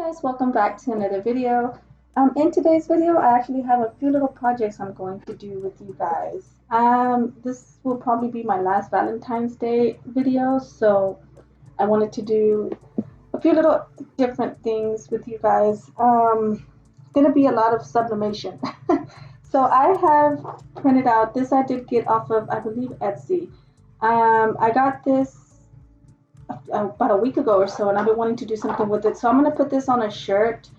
guys, welcome back to another video. In today's video, I actually have a few little projects I'm going to do with you guys. This will probably be my last Valentine's Day video, so I wanted to do a few little different things with you guys. It's gonna be a lot of sublimation. So I have printed out this. I did get off of, I believe, Etsy. I got this about a week ago or so, and I've been wanting to do something with it. So I'm going to put this on a shirt.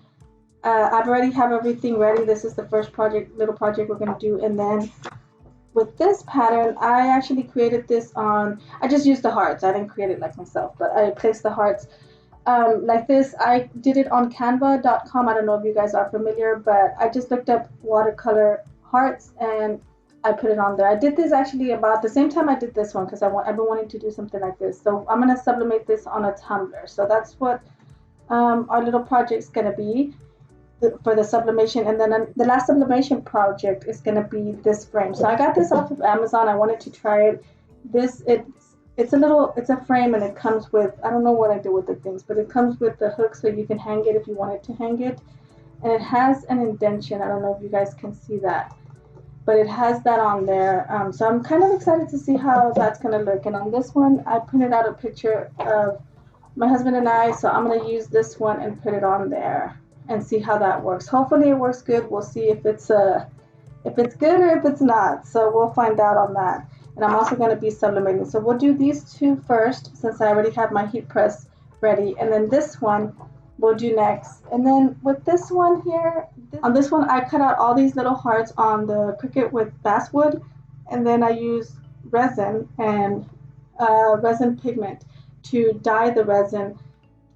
I've already have everything ready. This is the first little project we're going to do. And then with this pattern, I actually created this on, I just used the hearts. I didn't create it like myself, but I placed the hearts like this. I did it on canva.com. I don't know if you guys are familiar, but I just looked up watercolor hearts and I put it on there. I did this actually about the same time I did this one because I've been wanting to do something like this. So I'm going to sublimate this on a tumbler. So that's what our little project's going to be for the sublimation. And then the last sublimation project is going to be this frame. So I got this off of Amazon. I wanted to try it. It's a frame, and it comes with, I don't know what I did with the things, but it comes with the hook so you can hang it if you wanted to hang it. And it has an indentation. I don't know if you guys can see that, but it has that on there. So I'm kind of excited to see how that's going to look. And on this one, I printed out a picture of my husband and I, so I'm going to use this one and put it on there and see how that works. Hopefully it works good. We'll see if it's good or if it's not. So we'll find out on that. And I'm also going to be sublimating. So we'll do these two first, since I already have my heat press ready. And then this one we'll do next. And then with this one here, on this one I cut out all these little hearts on the Cricut with basswood, and then I use resin and resin pigment to dye the resin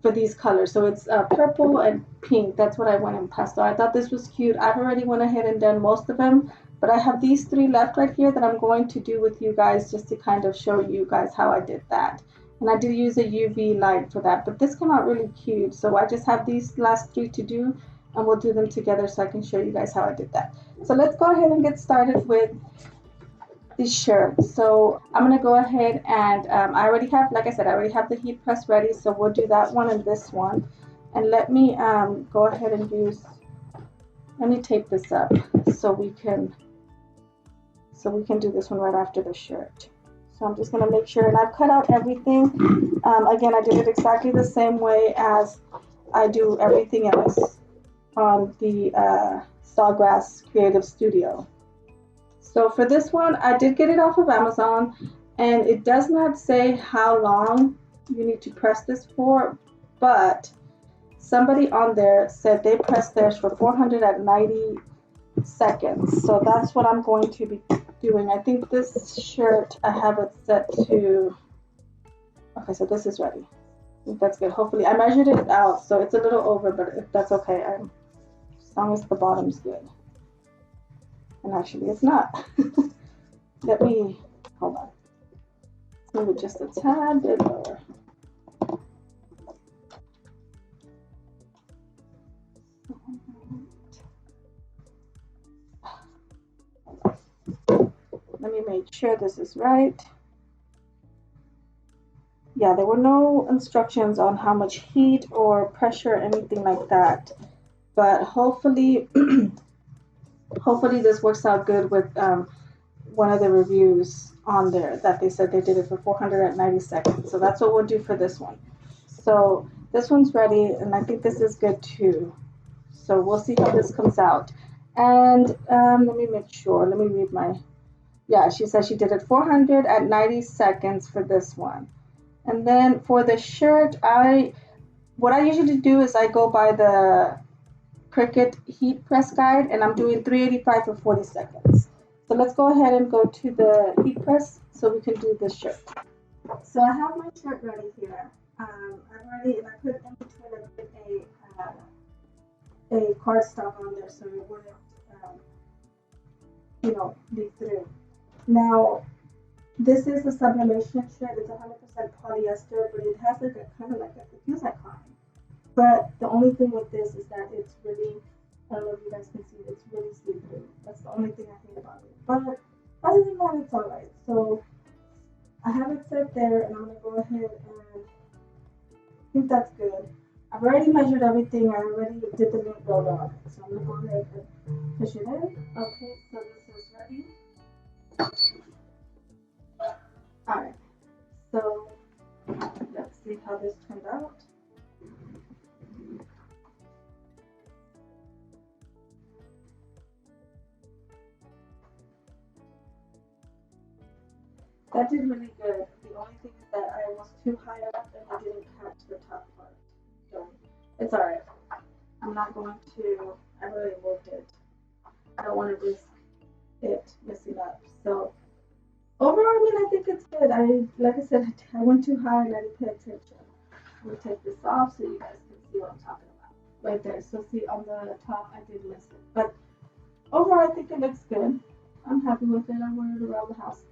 for these colors. So it's purple and pink. That's what I went in pastel. I thought this was cute. I've already went ahead and done most of them, but I have these three left right here that I'm going to do with you guys, just to kind of show you guys how I did that. And I did use a UV light for that, but this came out really cute. So I just have these last three to do, and we'll do them together so I can show you guys how I did that. So let's go ahead and get started with the shirt. So I'm going to go ahead and I already have, like I said, I already have the heat press ready. So we'll do that one and this one. And let me go ahead and let me tape this up so we can do this one right after the shirt. So I'm just going to make sure, and I've cut out everything. Again, I did it exactly the same way as I do everything else on the Sawgrass Creative Studio. So for this one, I did get it off of Amazon, and it does not say how long you need to press this for, but somebody on there said they pressed theirs for 490 seconds. So that's what I'm going to be doing. I think this shirt, I have it set to, okay, so this is ready. I think that's good. Hopefully, I measured it out, so it's a little over, but that's okay. As long as the bottom's good. And actually, it's not. Let me, hold on. Let's move it just a tad bit lower. Let me make sure this is right. Yeah, there were no instructions on how much heat or pressure or anything like that. But hopefully, hopefully this works out good with one of the reviews on there that they said they did it for 490 seconds. So that's what we'll do for this one. So this one's ready, and I think this is good too. So we'll see how this comes out. And let me make sure. Let me read my, yeah, she said she did it 490 seconds for this one. And then for the shirt, what I usually do is I go by the Cricut heat press guide, and I'm doing 385 for 40 seconds. So let's go ahead and go to the heat press so we can do this shirt. So I have my shirt ready here. I've already, and I put in between a cardstock on there so it wouldn't, leak through. Now, this is a sublimation shirt. It's 100% polyester, but it has like a kind of like it feels like cotton. But the only thing with this is that it's really, I don't know if you guys can see it, it's really see-through. That's the only thing I hate about it. But other than that, it's all right. So I have it set there, and I'm gonna go ahead and I think that's good. I've already measured everything. I already did the lint roller on it. So I'm going to go ahead and push it in. Okay, so this is ready. Alright, so let's see how this turned out. That did really good. The only thing is that I was too high up and I didn't catch the top part. So it's alright. I'm not going to, I really worked it. I don't want to risk it messing up. So overall, I mean, I think it's good. Like I said, I went too high and I didn't pay attention. I'm gonna take this off so you guys can see what I'm talking about. Right there. So see on the top, I did miss it. But overall, I think it looks good. I'm happy with it. I wear it around the house.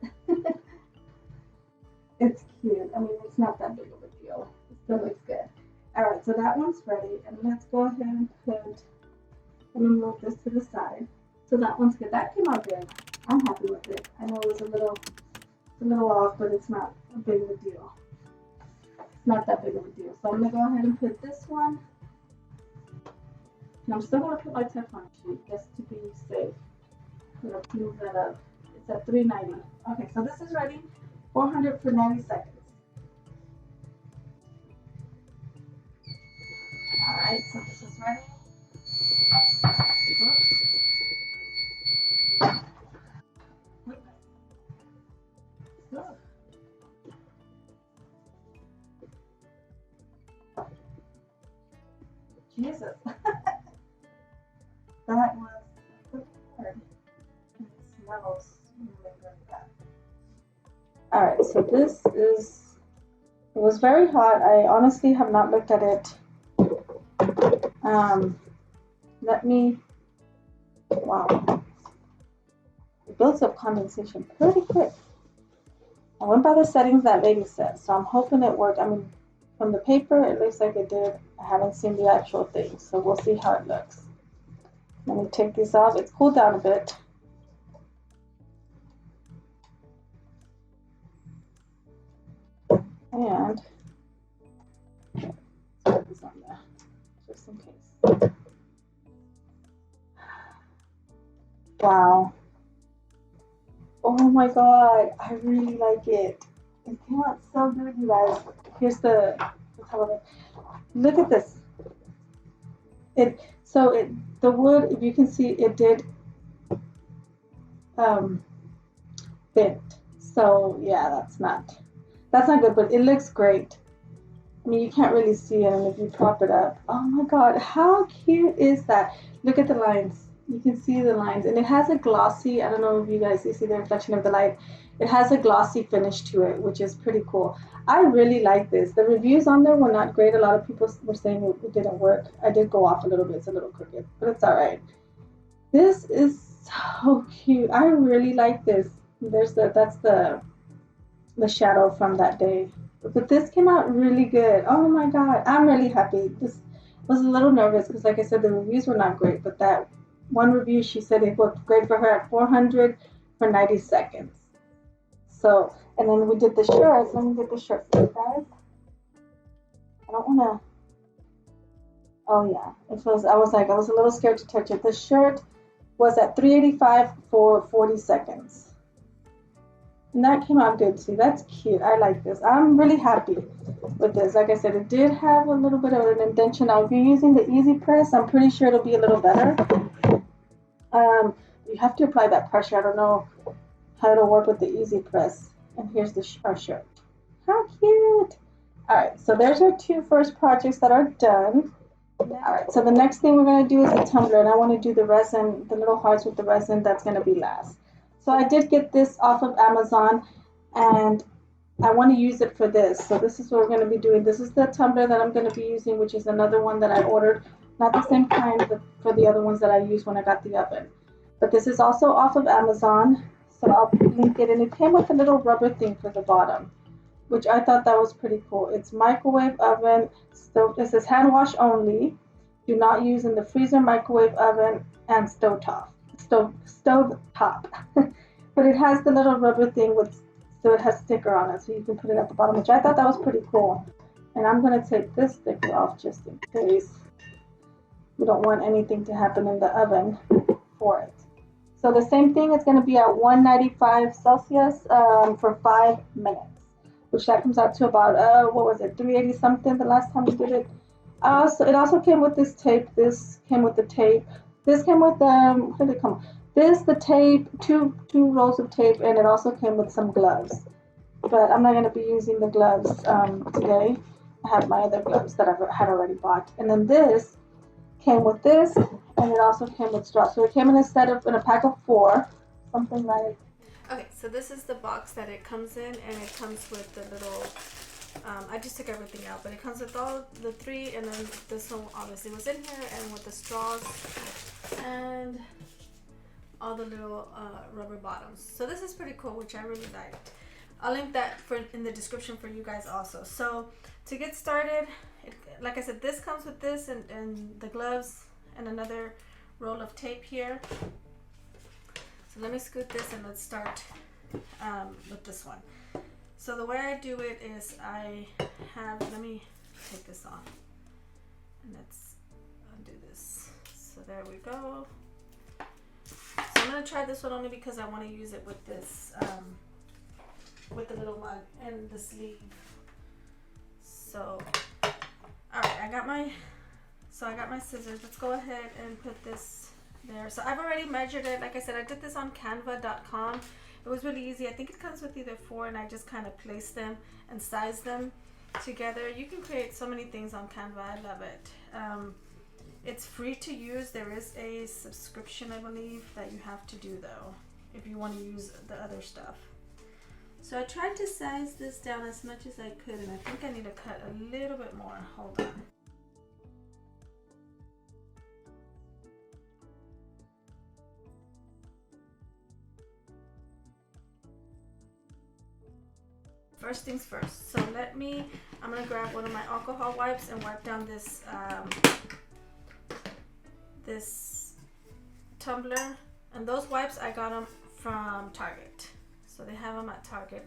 It's cute. I mean, it's not that big of a deal. It still looks good. All right, so that one's ready, and let's go ahead and let me move this to the side. So that one's good. That came out good. I'm happy with it. I know it was a little off, but it's not a big of a deal. It's not that big of a deal. So I'm gonna go ahead and put this one. And I'm still gonna put my Teflon sheet just to be safe. I'm gonna move that up. It's at 390. Okay, so this is ready. 400 for 90 seconds. Alright, so this is ready. Whoops. Jesus. That was hard. It smells really good. Alright, so this is, it was very hot. I honestly have not looked at it. Let me, wow. It builds up condensation pretty quick. I went by the settings that lady said, so I'm hoping it worked. I mean, from the paper, it looks like it did. I haven't seen the actual thing, so we'll see how it looks. Let me take these off. It's cooled down a bit. And put this on there, just in case. Wow. Oh my god, I really like it. It came out so good, you guys. Here's the top of it. Look at this. The wood, if you can see, it did bent. So yeah, that's not good, but it looks great. I mean, you can't really see it, and if you prop it up, oh my god, how cute is that? Look at the lines. You can see the lines, and it has a glossy, I don't know if you guys see the reflection of the light. It has a glossy finish to it, which is pretty cool. I really like this. The reviews on there were not great. A lot of people were saying it didn't work. I did go off a little bit. It's a little crooked, but it's all right. This is so cute. I really like this. That's the shadow from that day. But this came out really good. Oh my god, I'm really happy. This was a little nervous because, like I said, the reviews were not great. But that one review, she said it looked great for her at 400 for 90 seconds. So, and then we did the shirts. Let me get the shirt for you guys. I don't want to. Oh yeah, it was. I was a little scared to touch it. The shirt was at 385 for 40 seconds. And that came out good too. That's cute. I like this. I'm really happy with this. Like I said, it did have a little bit of an indentation. Now, if you're using the easy press, I'm pretty sure it'll be a little better. You have to apply that pressure. I don't know how it'll work with the easy press. And here's our shirt. How cute. All right, so there's our two first projects that are done. All right, so the next thing we're going to do is a tumbler, and I want to do the resin, the little hearts with the resin. That's going to be last. So I did get this off of Amazon, and I want to use it for this. So this is what we're going to be doing. This is the tumbler that I'm going to be using, which is another one that I ordered. Not the same kind, but for the other ones that I used when I got the oven. But this is also off of Amazon, so I'll link it. And it came with a little rubber thing for the bottom, which I thought that was pretty cool. It's microwave oven. So this is hand wash only. Do not use in the freezer, microwave oven, and stove top. But it has the little rubber thing so it has sticker on it, so you can put it at the bottom, which I thought that was pretty cool. And I'm going to take this sticker off just in case we don't want anything to happen in the oven for it. So the same thing is going to be at 195 Celsius for 5 minutes, which that comes out to about, what was it, 380 something the last time we did it. So it also came with this tape. This came with the tape. This came with, what did it come? This, the tape, two rolls of tape, and it also came with some gloves. But I'm not going to be using the gloves today. I have my other gloves that I had already bought. And then this came with this, and it also came with straws. So it came in a set of, in a pack of 4, something like. Okay, so this is the box that it comes in, and it comes with the little, I just took everything out, but it comes with all the 3, and then this one obviously was in here, and with the straws, and all the little rubber bottoms. So this is pretty cool, which I really liked. I'll link that in the description for you guys also. So to get started, like I said, this comes with this and the gloves and another roll of tape here. So let me scoot this and let's start with this one. So the way I do it is let me take this off and let's undo this. So there we go. So I'm gonna try this one only because I want to use it with this, with the little mug and the sleeve. So, all right, I got my scissors. Let's go ahead and put this there. So I've already measured it. Like I said, I did this on canva.com. It was really easy. I think it comes with either 4, and I just kind of placed them and sized them together. You can create so many things on Canva. I love it. It's free to use. There is a subscription, I believe, that you have to do though, if you want to use the other stuff. So I tried to size this down as much as I could, and I think I need to cut a little bit more. Hold on. First things first. So I'm gonna grab one of my alcohol wipes and wipe down this this tumbler. And those wipes, I got them from Target. So they have them at Target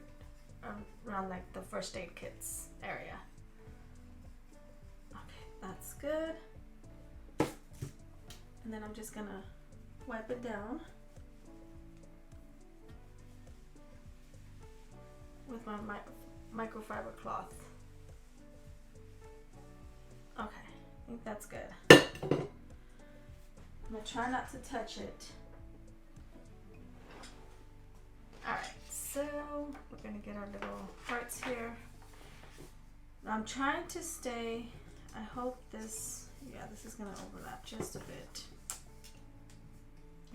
around like the first aid kits area. Okay, that's good. And then I'm just gonna wipe it down with my microfiber cloth. Okay, I think that's good. I'm gonna try not to touch it. Alright, so we're gonna get our little hearts here. I'm trying to stay, I hope this is gonna overlap just a bit.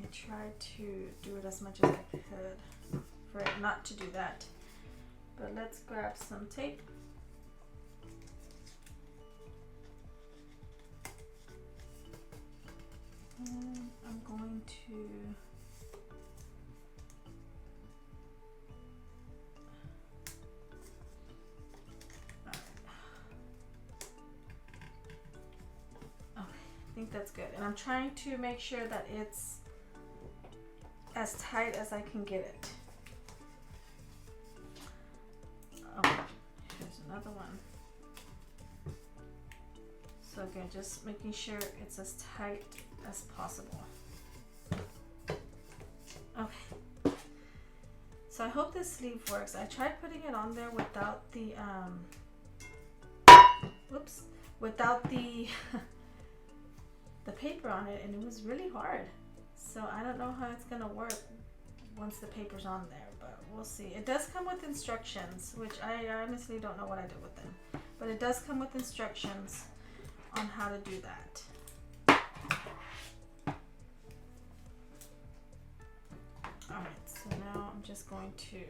I tried to do it as much as I could for it not to do that. But let's grab some tape. And I'm going to I think that's good. And I'm trying to make sure that it's as tight as I can get it. Okay, here's another one. So again, just making sure it's as tight as possible. Okay. So I hope this sleeve works. I tried putting it on there without the without the the paper on it, and it was really hard. So I don't know how it's gonna work once the paper's on there, but we'll see. It does come with instructions, which I honestly don't know what I did with them, but it does come with instructions on how to do that. Alright, so now I'm just going to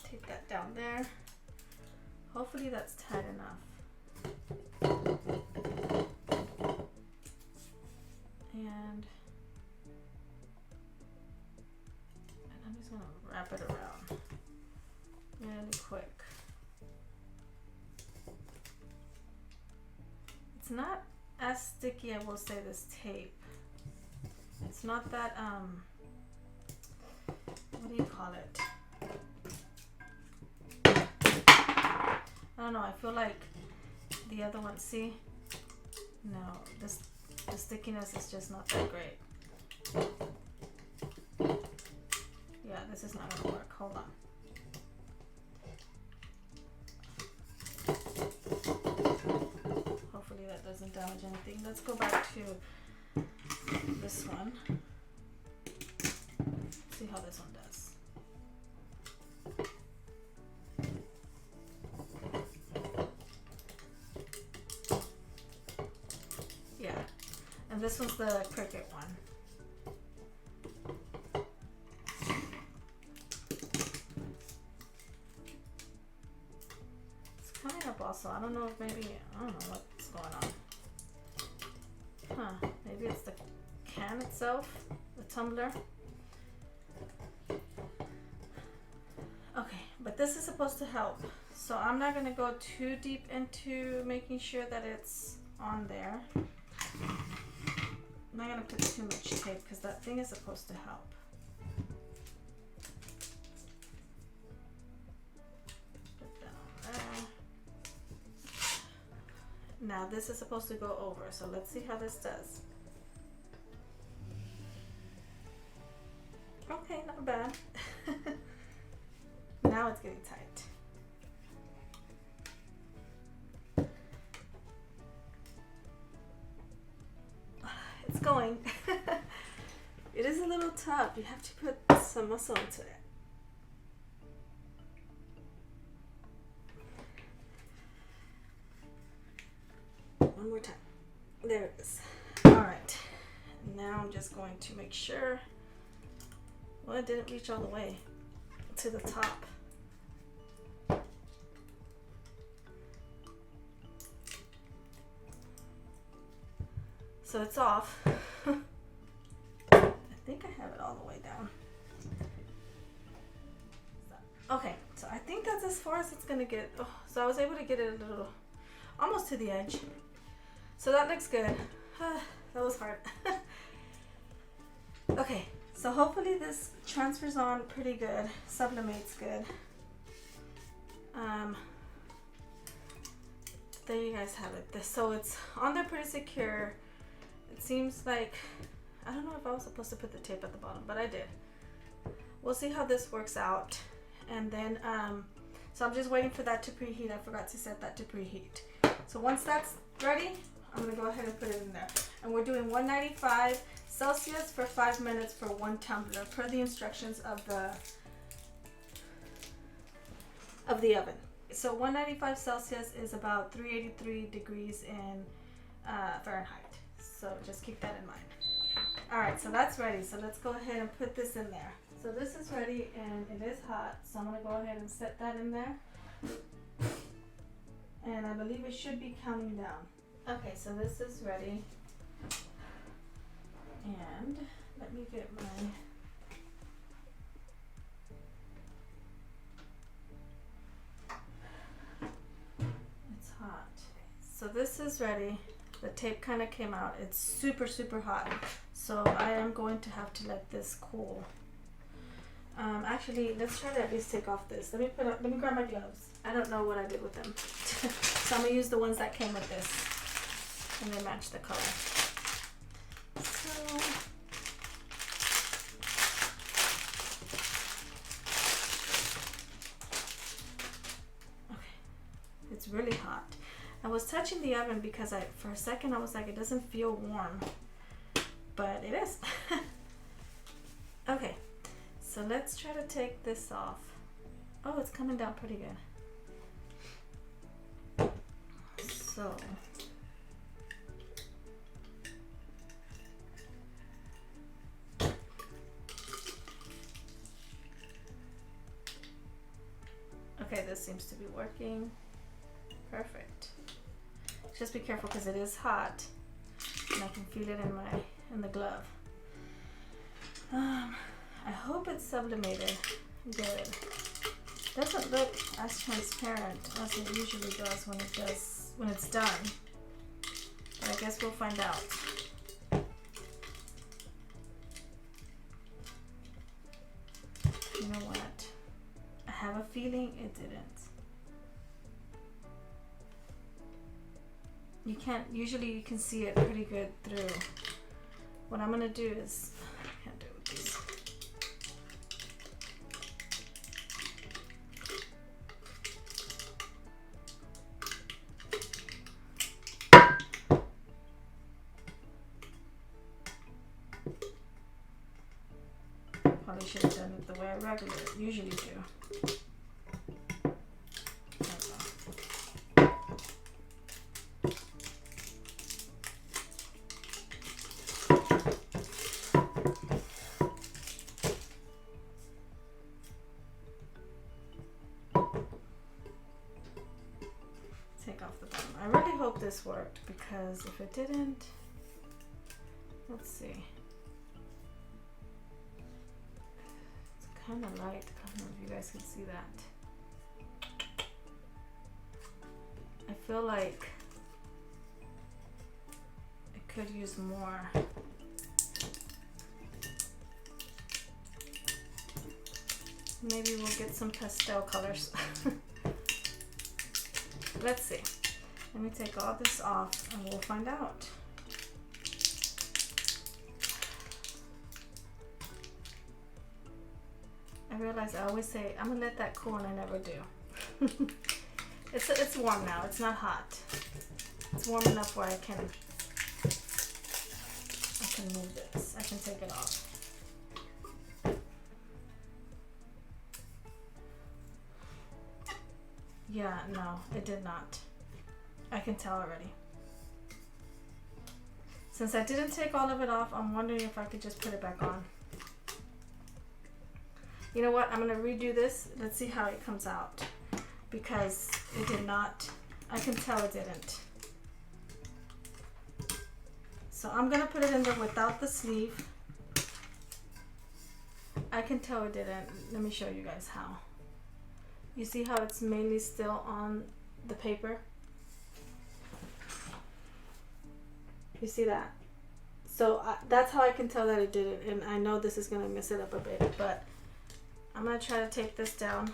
take that down there. Hopefully that's tight enough. And I'm just gonna wrap it around really quick. It's not as sticky, I will say, this tape. It's not that, what do you call it? I don't don't know. I feel like the other one, see? No, the stickiness is just not that great. Yeah, this is not gonna work. Hold on. Hopefully that doesn't damage anything. Let's go back to this one. See how this one does. Yeah, and this one's the Cricut one. It's coming up also. I don't know if maybe, I don't know what's going on. Huh, maybe it's the can itself, the tumbler. Okay, but this is supposed to help. So I'm not gonna go too deep into making sure that it's on there. I'm not gonna put too much tape because that thing is supposed to help. Put that on there. Now this is supposed to go over, so let's see how this does. Okay, not bad. Now it's getting tight. It's going. It is a little tough. You have to put some muscle into it. One more time. There it is. All right. Now I'm just going to make sure. Well, it didn't reach all the way to the top. So it's off. I think I have it all the way down. Okay, so I think that's as far as it's gonna get. Oh, so I was able to get it a little, almost to the edge. So that looks good. That was hard. Okay, so hopefully this transfers on pretty good, sublimates good. There you guys have it. So it's on there pretty secure. It seems like, I don't know if I was supposed to put the tape at the bottom, but I did. We'll see how this works out. And then, so I'm just waiting for that to preheat. I forgot to set that to preheat. So once that's ready, I'm gonna go ahead and put it in there. And we're doing 195 Celsius for 5 minutes for one tumbler per the instructions of the oven. So 195 Celsius is about 383 degrees in Fahrenheit. So just keep that in mind. All right, so that's ready. So let's go ahead and put this in there. So this is ready and it is hot. So I'm gonna go ahead and set that in there. And I believe it should be counting down. Okay, so this is ready. And let me get my, it's hot. So this is ready. The tape kind of came out. It's super, super hot. So I am going to have to let this cool. Actually, let's try to at least take off this. Let me grab my gloves. I don't know what I did with them. So I'm gonna use the ones that came with this. And they match the color. So okay. It's really hot. I was touching the oven because for a second I was like, it doesn't feel warm, but it is. Okay, so let's try to take this off. Oh, it's coming down pretty good. So okay, this seems to be working. Perfect. Just be careful because it is hot and I can feel it in the glove. I hope it's sublimated good. Doesn't look as transparent as it usually does when it's done. But I guess we'll find out. You know what? I have a feeling it didn't. you can't, usually you can see it pretty good through. What I'm gonna do is, I can't do it with these. Probably should have done it the way I usually do. Take off the bottom. I really hope this worked, because if it didn't, let's see. It's kind of light. I don't know if you guys can see that. I feel like I could use more. Maybe we'll get some pastel colors. Let's see. Let me take all this off and we'll find out. I realize I always say I'm gonna let that cool, and I never do. It's warm now. It's not hot. It's warm enough where I can move this. I can take it off. Yeah, no, it did not. I can tell already. Since I didn't take all of it off, I'm wondering if I could just put it back on. You know what? I'm gonna redo this. Let's see how it comes out. Because it did not, I can tell it didn't. So I'm gonna put it in there without the sleeve. I can tell it didn't. Let me show you guys how. You see how it's mainly still on the paper? You see that? So that's how I can tell that it did it, and I know this is gonna mess it up a bit, but I'm gonna try to take this down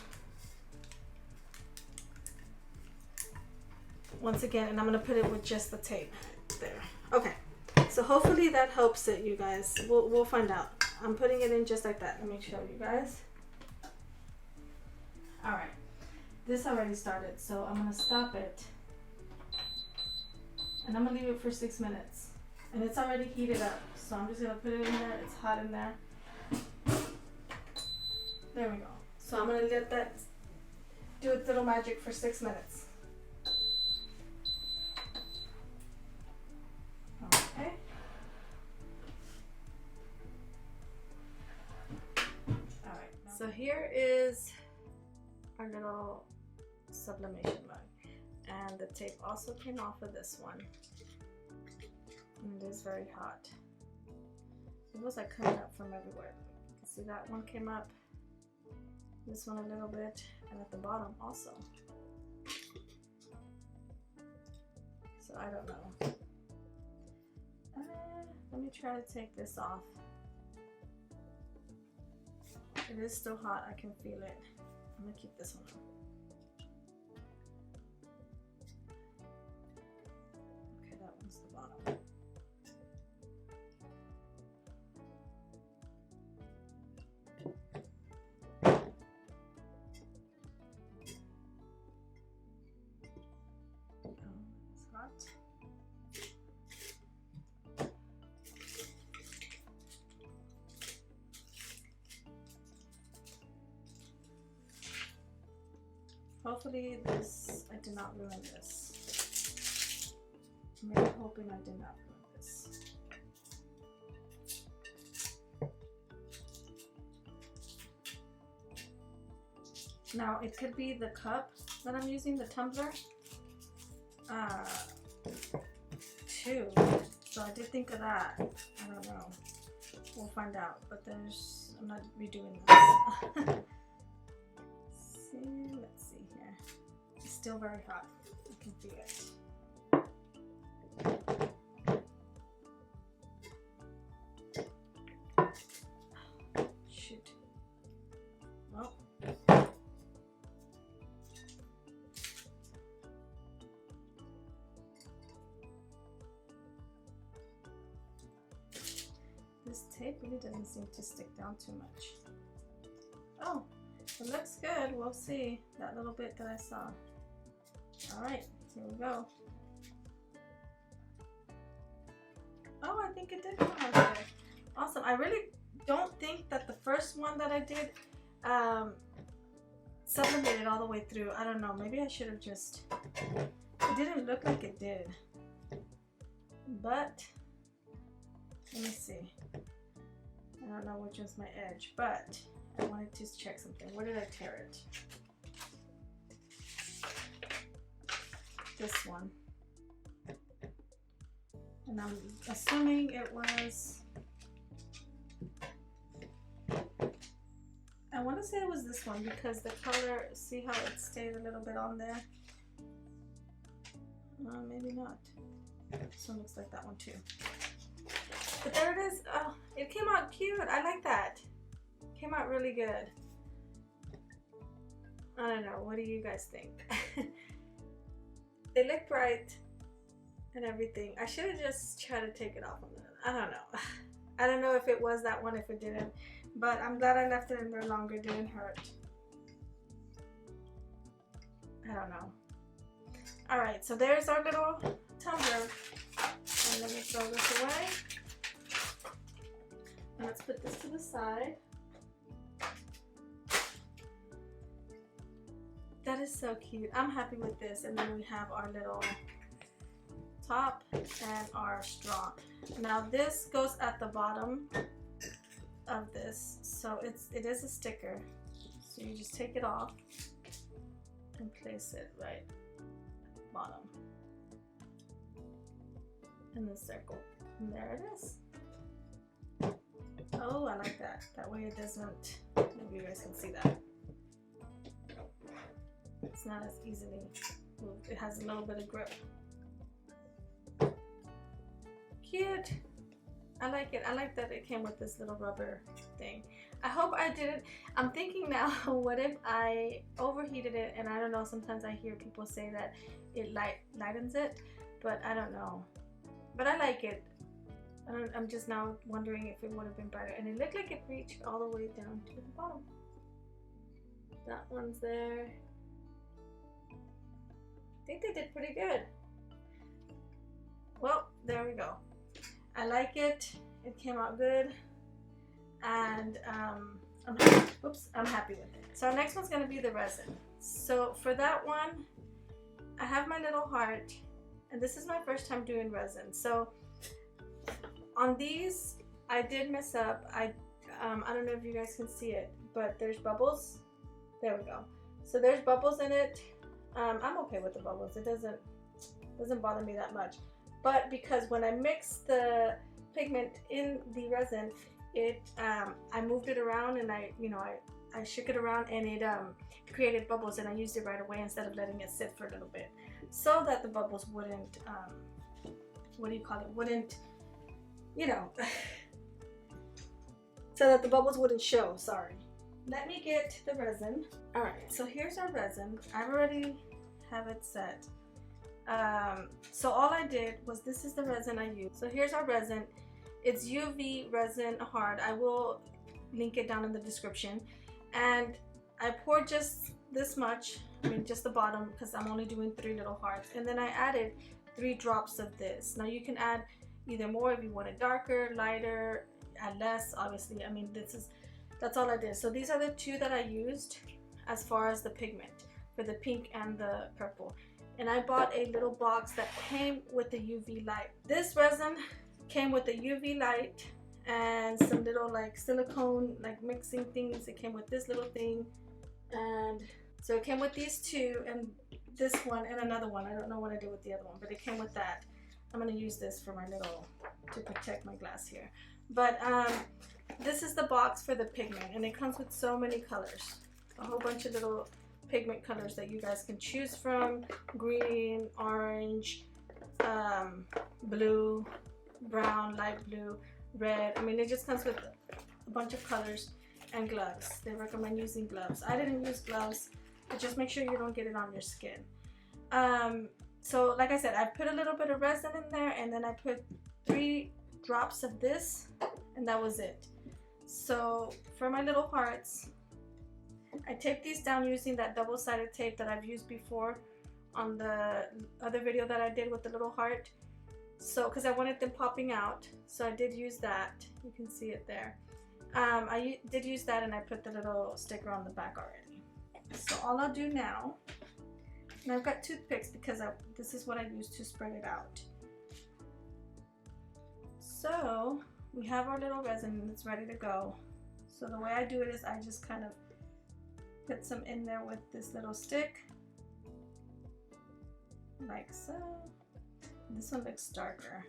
once again, and I'm gonna put it with just the tape there. Okay, so hopefully that helps it, you guys. We'll find out. I'm putting it in just like that. Let me show you guys. All right, this already started, so I'm gonna stop it, and I'm gonna leave it for 6 minutes, and it's already heated up, so I'm just gonna put it in there. It's hot in there. There we go. So I'm gonna let that do its little magic for 6 minutes. Okay. All right. So here is our little sublimation mug, and the tape also came off of this one, and it is very hot. It was like coming up from everywhere. You can see that one came up, this one a little bit, and at the bottom also. So I don't know. Let me try to take this off. It is still hot, I can feel it. I'm gonna keep this one on. Okay, that one's the bottom. It's hot. Hopefully this, I did not ruin this. I'm really hoping I did not ruin this. Now it could be the cup that I'm using, the tumbler, too. So I did think of that. I don't know. We'll find out. But I'm not redoing this. Let's see here. It's still very hot. I can feel it. Shoot. Well. tape really doesn't seem to stick down too much. Oh, it looks good. We'll see that little bit that I saw. All right, here we go. Oh, I think it did come out good. Awesome. I really don't think that the first one that I did sublimated all the way through. I don't know. Maybe I should have just... It didn't look like it did. But let me see. I don't know which one's my edge, but I wanted to check something. Where did I tear it? This one. And I'm assuming it was... I want to say it was this one because the color, see how it stayed a little bit on there? Maybe not. This one looks like that one too. But there it is. Oh, it came out cute. I like that. It came out really good. I don't know. What do you guys think? They look bright and everything. I should have just tried to take it off. I don't know. I don't know if it was that one, if it didn't. But I'm glad I left it in there longer. It didn't hurt. I don't know. Alright, so there's our little tumbler. And let me throw this away. And let's put this to the side. That is so cute. I'm happy with this. And then we have our little top and our straw. Now this goes at the bottom of this, so it is a sticker. So you just take it off and place it right at the bottom in the circle. And there it is. Oh, I like that. That way it doesn't, maybe you guys can see that. It's not as easily moved. It has a little bit of grip. Cute. I like it. I like that it came with this little rubber thing. I hope I didn't. I'm thinking now, what if I overheated it? And I don't know, sometimes I hear people say that it lightens it, but I don't know. But I like it. I'm just now wondering if it would have been better. And it looked like it reached all the way down to the bottom. That one's there. I think they did pretty good. Well, there we go. I like it. It came out good. And I'm happy with it. So our next one's going to be the resin. So for that one, I have my little heart. And this is my first time doing resin. So on these, I did mess up. I don't know if you guys can see it, but there's bubbles. There we go. So there's bubbles in it. I'm okay with the bubbles. It doesn't bother me that much. But because when I mixed the pigment in the resin, I moved it around and I shook it around and it created bubbles, and I used it right away instead of letting it sit for a little bit, so that the bubbles wouldn't so that the bubbles wouldn't show. Sorry. Let me get the resin. All right, so here's our resin. I already have it set. So all I did was, this is the resin I used. So here's our resin. It's UV resin hard. I will link it down in the description. And I poured just this much, just the bottom, because I'm only doing 3 little hearts. And then I added 3 drops of this. Now you can add either more if you want it darker, lighter, add less, obviously. That's all I did. So these are the 2 that I used as far as the pigment, for the pink and the purple. And I bought a little box that came with the UV light. This resin came with the UV light and some little silicone mixing things. It came with this little thing, and so it came with these 2 and this one and another one. I don't know what I did with the other one, but it came with that. I'm gonna use this for my to protect my glass here. But this is the box for the pigment, and it comes with so many colors, a whole bunch of little pigment colors that you guys can choose from: green, orange, blue, brown, light blue, red. It just comes with a bunch of colors, and gloves. They recommend using gloves. I didn't use gloves, but just make sure you don't get it on your skin. So like I said, I put a little bit of resin in there, and then I put 3 drops of this, and that was it. So for my little hearts, I taped these down using that double-sided tape that I've used before on the other video that I did with the little heart. So because I wanted them popping out, so I did use that. You can see it there. I did use that, and I put the little sticker on the back already. So all I'll do now, and I've got toothpicks because this is what I use to spread it out. So we have our little resin and it's ready to go. So the way I do it is I just kind of put some in there with this little stick, like so. This one looks darker.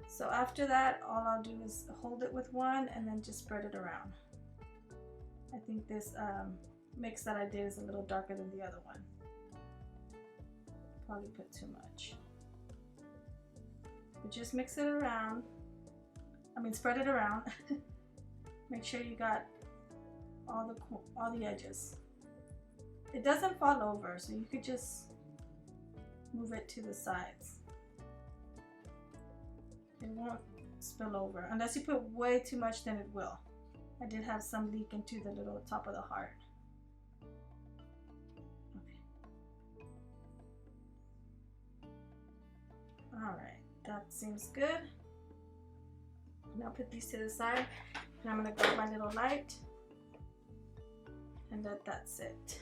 So after that, all I'll do is hold it with one and then just spread it around. I think this mix that I did is a little darker than the other one. Probably put too much. But just mix it around. Spread it around. Make sure you got all the edges. It doesn't fall over, so you could just move it to the sides. It won't spill over. Unless you put way too much, then it will. I did have some leak into the little top of the heart. Okay. Alright, that seems good. Now put these to the side. And I'm going to grab my little light and that sit.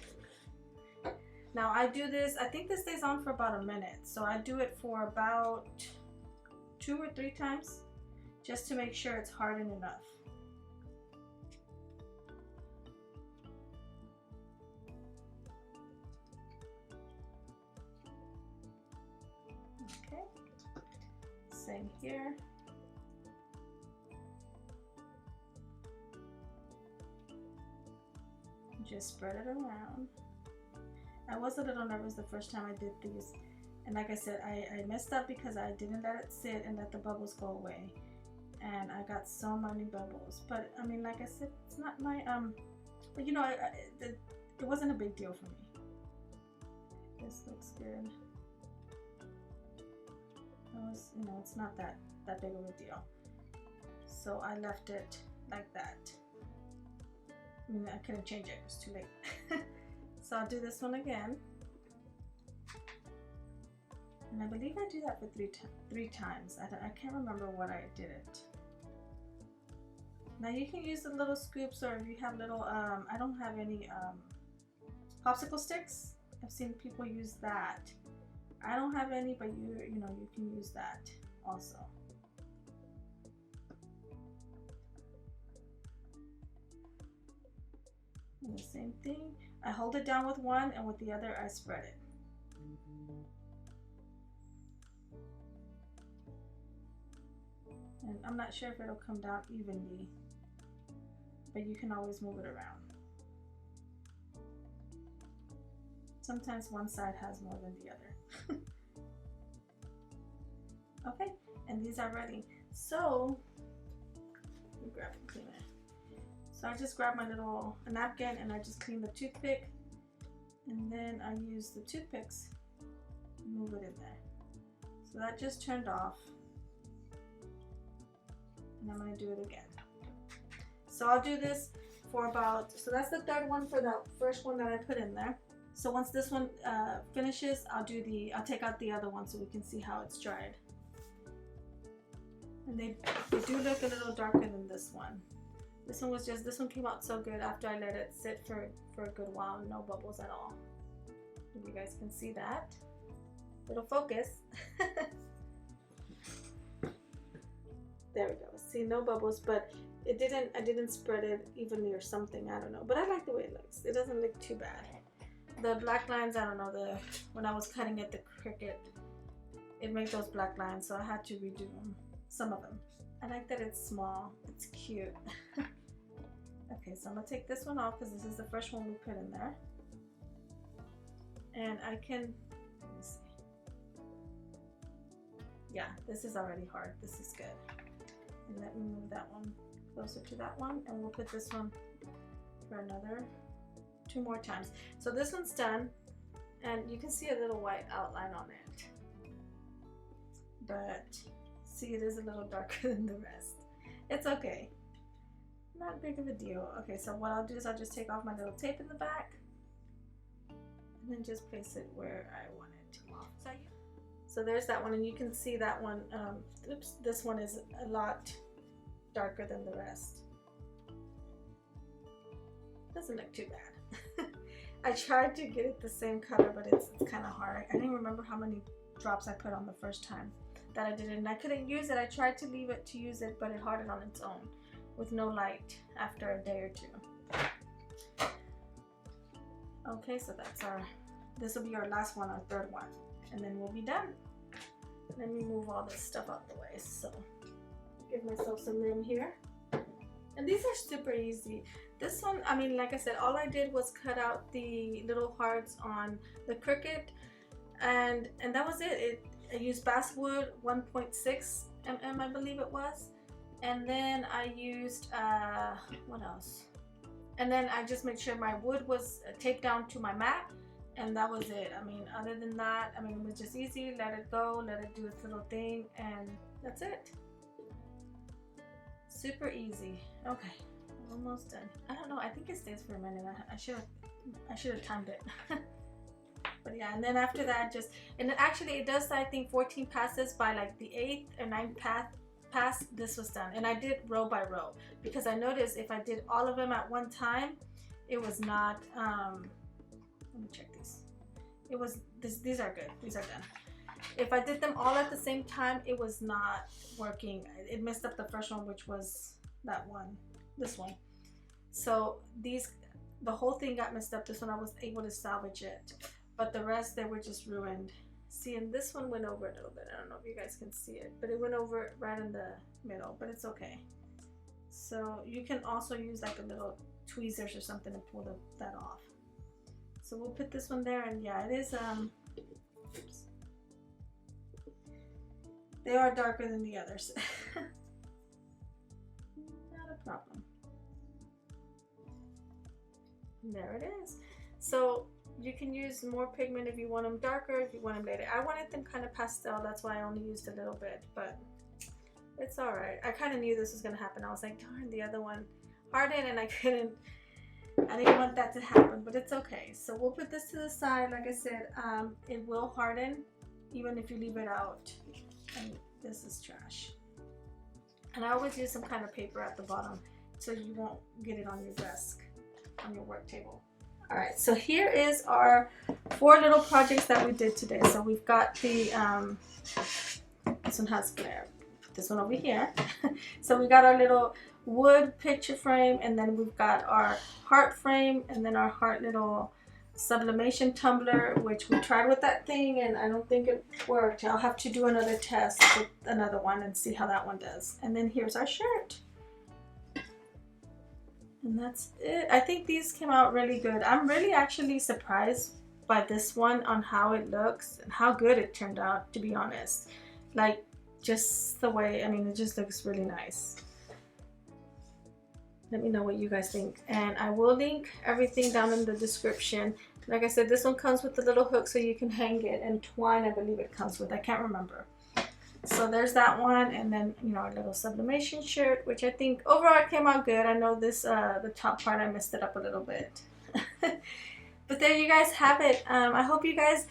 Now I do this, I think this stays on for about a minute. So I do it for about 2 or 3 times just to make sure it's hardened enough. Okay, same here. Just spread it around. I was a little nervous the first time I did these, and like I said, I messed up because I didn't let it sit and let the bubbles go away, and I got so many bubbles. But I mean, like I said, it's not my but you know, it wasn't a big deal for me. This looks good. You know, it's not that big of a deal, so I left it like that. I mean, I couldn't change it, it was too late. So I'll do this one again. And I believe I do that for three times. I can't remember what I did it. Now you can use the little scoops, or if you have little, I don't have any popsicle sticks. I've seen people use that. I don't have any, but you know, you can use that also. And the same thing, I hold it down with one, and with the other I spread it. And I'm not sure if it'll come down evenly, but you can always move it around. Sometimes one side has more than the other. Okay, and these are ready. So, let me grab and clean it. So I just grab my little napkin and I just clean the toothpick, and then I use the toothpicks to move it in there. So that just turned off, and I'm going to do it again. So I'll do this for about, so that's the third one for the first one that I put in there. So once this one finishes, I'll take out the other one so we can see how it's dried. And they do look a little darker than this one. This one came out so good after I let it sit for a good while, no bubbles at all. If you guys can see that. It'll focus. There we go. See, no bubbles, but I didn't spread it evenly or something, I don't know. But I like the way it looks. It doesn't look too bad. The black lines, I don't know, when I was cutting at the Cricut, it made those black lines, so I had to redo them, some of them. I like that it's small, it's cute. Okay, so I'm gonna take this one off because this is the first one we put in there. And I can, let me see. Yeah, this is already hard, this is good. And let me move that one closer to that one, and we'll put this one for another 2 more times. So this one's done, and you can see a little white outline on it. But see, it is a little darker than the rest. It's okay. Not big of a deal. Okay, so what I'll do is I'll just take off my little tape in the back and then just place it where I want it to off. So there's that one, and you can see that one. Oops, this one is a lot darker than the rest. Doesn't look too bad. I tried to get it the same color, but it's kind of hard. I didn't remember how many drops I put on the first time that I did it, and I couldn't use it. I tried to leave it to use it, but it hardened on its own with no light after a day or two. Okay, so that's this will be our last one, our third one, and then we'll be done. Let me move all this stuff out the way, so give myself some room here. And these are super easy. This one, I mean, like I said, all I did was cut out the little hearts on the Cricut, and that was it. I used basswood 1.6 mm, I believe it was, and then I used what else? And then I just made sure my wood was taped down to my mat, and that was it. I mean, other than that, I mean, it was just easy. Let it go, let it do its little thing, and that's it. Super easy. Okay, almost done. I don't know, I think it stays for a minute. I should have timed it. But yeah, and then after that, and then actually it does, I think, 14 passes. By like the 8th or 9th pass, this was done. And I did row by row, because I noticed if I did all of them at one time, it was not, let me check these. It was, these are good, these are done. If I did them all at the same time, it was not working. It messed up the first one, which was that one, this one. So the whole thing got messed up. This one I was able to salvage it, but the rest, they were just ruined. See, and this one went over a little bit. I don't know if you guys can see it, but it went over right in the middle, but it's okay. So you can also use like a little tweezers or something to pull that off. So we'll put this one there, and yeah, it is, oops. They are darker than the others. Not a problem. And there it is. So you can use more pigment if you want them darker, if you want them lighter. I wanted them kind of pastel, that's why I only used a little bit, but it's all right. I kind of knew this was going to happen. I was like, darn, the other one hardened, and I didn't want that to happen, but it's okay. So we'll put this to the side. Like I said, it will harden even if you leave it out. And this is trash. And I always use some kind of paper at the bottom so you won't get it on your desk, on your work table. All right, so here is our 4 little projects that we did today. So we've got the, this one has glare. Put this one over here. So we got our little wood picture frame, and then we've got our heart frame, and then our heart little sublimation tumbler, which we tried with that thing and I don't think it worked. I'll have to do another test with another one and see how that one does. And then here's our shirt, and that's it. I think these came out really good. I'm really actually surprised by this one on how it looks and how good it turned out, to be honest. Like, just the way, I mean, it just looks really nice. Let me know what you guys think, and I will link everything down in the description. Like I said, this one comes with a little hook so you can hang it, and twine, I believe it comes with. I can't remember. So there's that one, and then, you know, our little sublimation shirt, which I think overall came out good. I know this, the top part, I messed it up a little bit. But there you guys have it. I hope you guys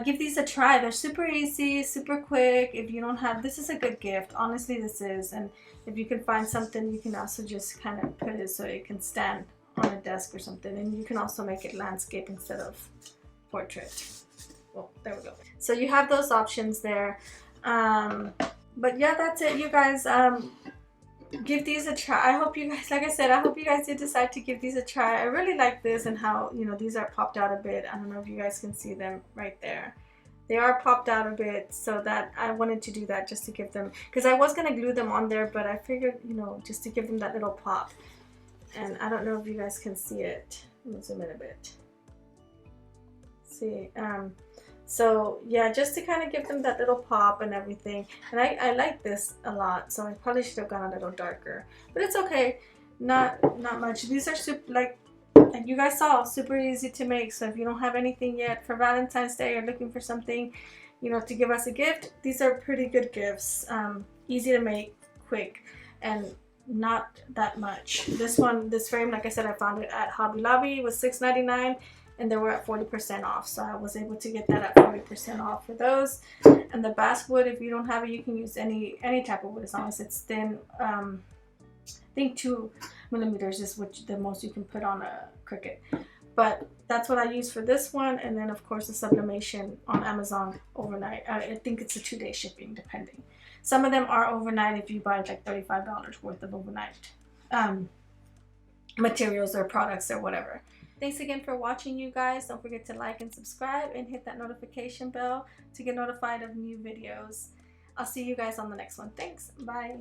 give these a try. They're super easy, super quick. If you don't have, this is a good gift. Honestly, this is. And if you can find something, you can also just kind of put it so it can stand on a desk or something. And you can also make it landscape instead of portrait. Well, there we go. So you have those options there. But yeah, that's it, you guys. Give these a try. I hope you guys, like I said, I hope you guys did decide to give these a try. I really like this, and how, you know, these are popped out a bit. I don't know if you guys can see them right there. They are popped out a bit, so that I wanted to do that just to give them, because I was going to glue them on there, but I figured, you know, just to give them that little pop. And I don't know if you guys can see it. Let me zoom in a bit. See, so yeah, just to kind of give them that little pop and everything. And I like this a lot, so I probably should have gone a little darker, but it's okay. Not much. These are super, like you guys saw, super easy to make. So if you don't have anything yet for Valentine's Day, or looking for something, you know, to give us a gift, these are pretty good gifts. Easy to make, quick. and not that much. This frame, like I said, I found it at Hobby Lobby. It was $6.99 and they were at 40% off, so I was able to get that at 40% off for those. And the basswood, if you don't have it, you can use any type of wood as long as it's thin. I think 2 millimeters is what the most you can put on a Cricut. But that's what I use for this one. And then of course the Sublimation on Amazon overnight. I think it's a 2-day shipping depending. Some of them are overnight if you buy like $35 worth of overnight materials or products or whatever. Thanks again for watching, you guys. Don't forget to like and subscribe and hit that notification bell to get notified of new videos. I'll see you guys on the next one. Thanks. Bye.